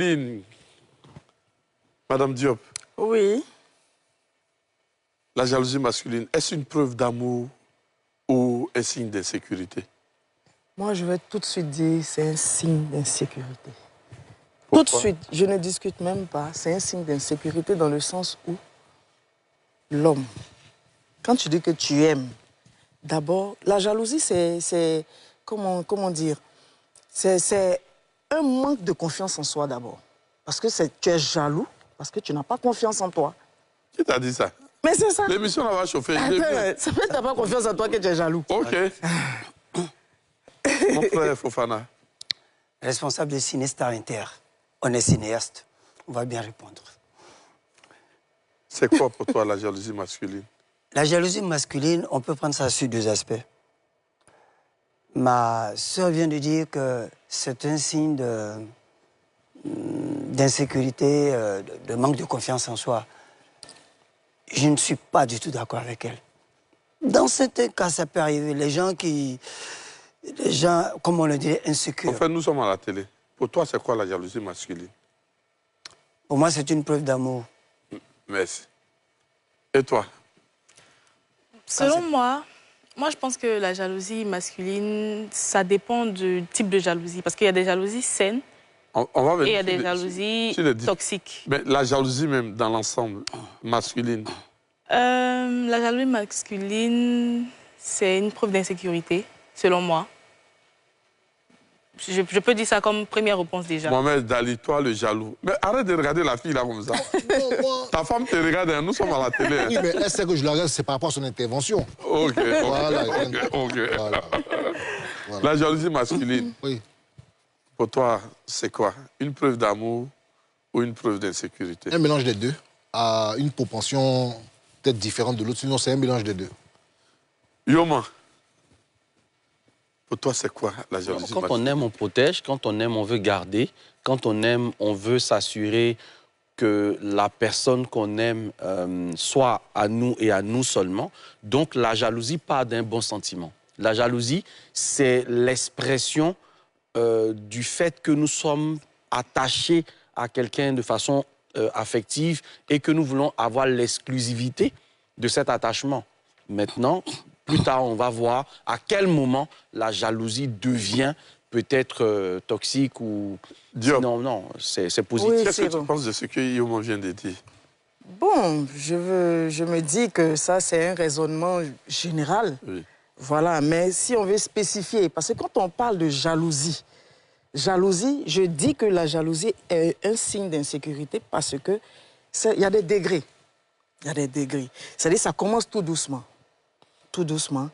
Lynn, Madame Diop. Oui. La jalousie masculine, est-ce une preuve d'amour ou un signe d'insécurité? Moi, je vais tout de suite dire c'est un signe d'insécurité. Tout de suite, je ne discute même pas. C'est un signe d'insécurité dans le sens où l'homme, quand tu dis que tu aimes, d'abord, la jalousie, c'est comment dire? C'est un manque de confiance en soi d'abord. Parce que tu es jaloux, parce que tu n'as pas confiance en toi. Qui t'a dit ça? Mais c'est ça. L'émission va chauffer. Ça fait que tu n'as pas confiance en toi que tu es jaloux. Ok. Mon frère Fofana. Responsable de Cinestar Inter. On est cinéaste. On va bien répondre. C'est quoi pour toi la jalousie masculine? La jalousie masculine, on peut prendre ça sur deux aspects. Ma soeur vient de dire que c'est un signe d'insécurité, de manque de confiance en soi. Je ne suis pas du tout d'accord avec elle. Dans certains cas, ça peut arriver. Les gens, comme on le dit, insécures. Enfin, nous sommes à la télé. Pour toi, c'est quoi la jalousie masculine? Pour moi, c'est une preuve d'amour. Merci. Et toi? Selon moi, je pense que la jalousie masculine, ça dépend du type de jalousie. Parce qu'il y a des jalousies saines On va et il y a des jalousies toxiques. Mais la jalousie même dans l'ensemble, masculine? La jalousie masculine, c'est une preuve d'insécurité, selon moi. Je peux dire ça comme première réponse déjà. Mohamed Dali, toi le jaloux. Mais arrête de regarder la fille là comme ça. Ta femme te regarde, nous sommes à la télé. Oui, mais elle sait que je la regarde, c'est par rapport à son intervention. Ok. Voilà. Voilà. La jalousie masculine, Oui. pour toi, c'est quoi? Une preuve d'amour ou une preuve d'insécurité? Un mélange des deux, à une propension peut-être différente de l'autre, sinon c'est un mélange des deux. Yoma, pour toi, c'est quoi la jalousie masculine? Quand on aime, on protège. Quand on aime, on veut garder. Quand on aime, on veut s'assurer que la personne qu'on aime soit à nous et à nous seulement. Donc, la jalousie part d'un bon sentiment. La jalousie, c'est l'expression du fait que nous sommes attachés à quelqu'un de façon affective et que nous voulons avoir l'exclusivité de cet attachement. Maintenant, plus tard, on va voir à quel moment la jalousie devient peut-être toxique ou... Non, c'est positif. Oui, Qu'est-ce que tu penses de ce que Yoma vient de dire? Bon, je me dis que ça, c'est un raisonnement général. Oui. Voilà, mais si on veut spécifier, parce que quand on parle de jalousie, je dis que la jalousie est un signe d'insécurité parce que il y a des degrés. Il y a des degrés. C'est-à-dire que ça commence tout doucement. Tout doucement.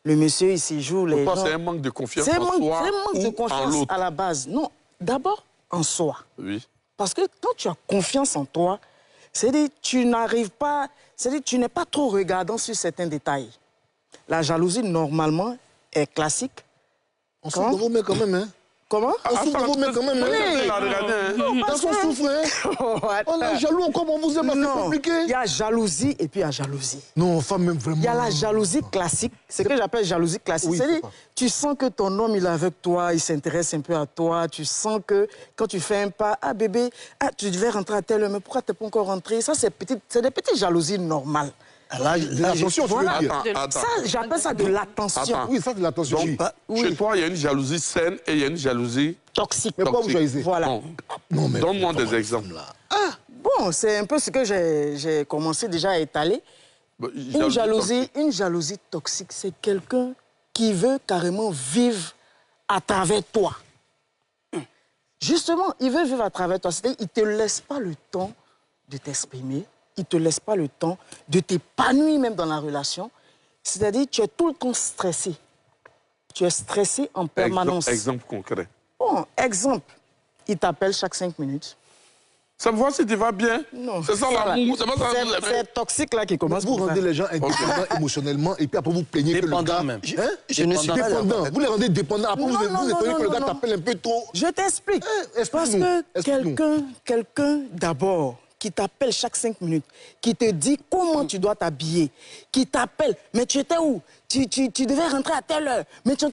Le monsieur, ici, joue les gens... C'est un manque de confiance en soi C'est un manque de ou en confiance l'autre? à la base. Non, d'abord en soi. Oui. Parce que quand tu as confiance en toi, c'est-à-dire tu n'arrives pas... C'est-à-dire tu n'es pas trop regardant sur certains détails. La jalousie, normalement, est classique. On souffre de vos mains quand même, hein? Comment? On souffre de vos mains quand même, hein? Dans son souffle, hein? On est jaloux, comme on vous aime, c'est compliqué. Il y a jalousie et puis il y a jalousie. Non, femme, même vraiment. Il y a la jalousie classique, c'est ce que j'appelle jalousie classique. Oui, c'est-à-dire, tu sens que ton homme, il est avec toi, il s'intéresse un peu à toi, tu sens que quand tu fais un pas, ah bébé, ah, tu devais rentrer à telle heure, mais pourquoi tu n'es pas encore rentré? Ça, c'est des petites jalousies normales. L'attention, voilà. Attends. Ça, j'appelle ça de l'attention. Oui, ça, c'est l'attention. Chez toi, il y a une jalousie saine et il y a une jalousie toxique. Mais pas vous jalouser. Voilà. Non, mais donne-moi des exemples. Bon, c'est un peu ce que j'ai commencé déjà à étaler. Une jalousie toxique, c'est quelqu'un qui veut carrément vivre à travers toi. Justement, il veut vivre à travers toi. C'est-à-dire qu'il ne te laisse pas le temps de t'exprimer. Il ne te laisse pas le temps de t'épanouir même dans la relation. C'est-à-dire tu es tout le temps stressé. Tu es stressé en permanence. Exemple concret. Bon, exemple, il t'appelle chaque 5 minutes. Ça me voit si tu vas bien. Non. C'est ça l'amour, c'est pas ça que vous aimez. C'est toxique là qui commence. Vous rendez les gens indépendants émotionnellement et puis après vous plaignez que le gars... même. Je ne suis pas dépendant. Vous les rendez dépendants. Après vous étonnez que le gars t'appelle un peu trop... Je t'explique. Parce que quelqu'un d'abord qui t'appelle chaque 5 minutes, qui te dit comment tu dois t'habiller, qui t'appelle, mais tu étais où? Tu devais rentrer à telle heure, mais tu